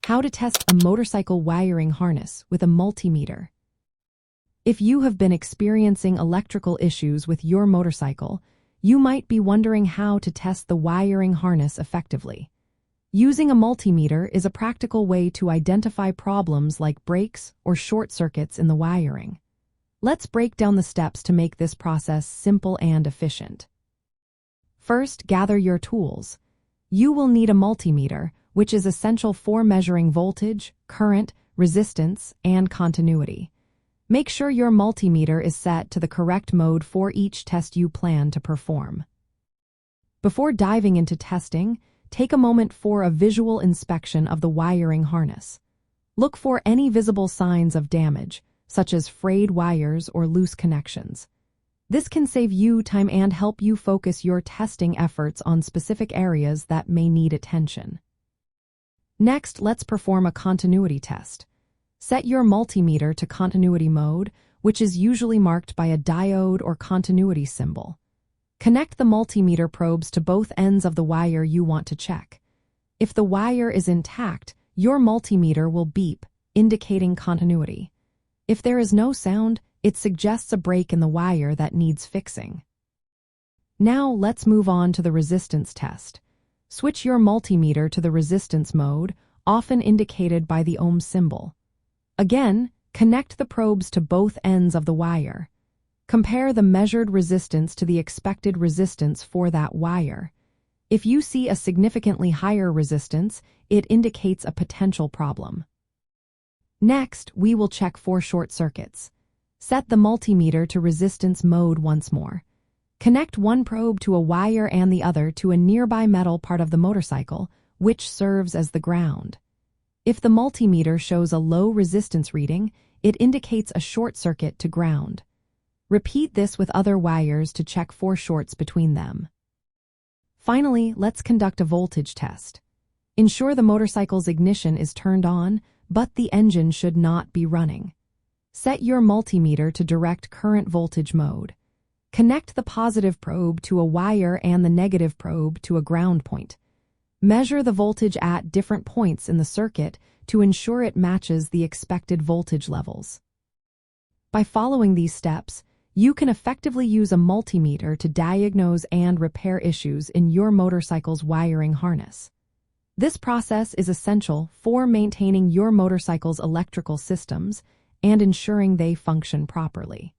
How to test a motorcycle wiring harness with a multimeter. If you have been experiencing electrical issues with your motorcycle, you might be wondering how to test the wiring harness effectively. Using a multimeter is a practical way to identify problems like breaks or short circuits in the wiring. Let's break down the steps to make this process simple and efficient. First, gather your tools. You will need a multimeter, which is essential for measuring voltage, current, resistance, and continuity. Make sure your multimeter is set to the correct mode for each test you plan to perform. Before diving into testing, take a moment for a visual inspection of the wiring harness. Look for any visible signs of damage, such as frayed wires or loose connections. This can save you time and help you focus your testing efforts on specific areas that may need attention. Next, let's perform a continuity test. Set your multimeter to continuity mode, which is usually marked by a diode or continuity symbol. Connect the multimeter probes to both ends of the wire you want to check. If the wire is intact, your multimeter will beep, indicating continuity. If there is no sound, it suggests a break in the wire that needs fixing. Now let's move on to the resistance test. Switch your multimeter to the resistance mode, often indicated by the ohm symbol. Again, connect the probes to both ends of the wire. Compare the measured resistance to the expected resistance for that wire. If you see a significantly higher resistance, it indicates a potential problem. Next, we will check for short circuits. Set the multimeter to resistance mode once more. Connect one probe to a wire and the other to a nearby metal part of the motorcycle, which serves as the ground. If the multimeter shows a low resistance reading, it indicates a short circuit to ground. Repeat this with other wires to check for shorts between them. Finally, let's conduct a voltage test. Ensure the motorcycle's ignition is turned on, but the engine should not be running. Set your multimeter to direct current voltage mode. Connect the positive probe to a wire and the negative probe to a ground point. Measure the voltage at different points in the circuit to ensure it matches the expected voltage levels. By following these steps, you can effectively use a multimeter to diagnose and repair issues in your motorcycle's wiring harness. This process is essential for maintaining your motorcycle's electrical systems and ensuring they function properly.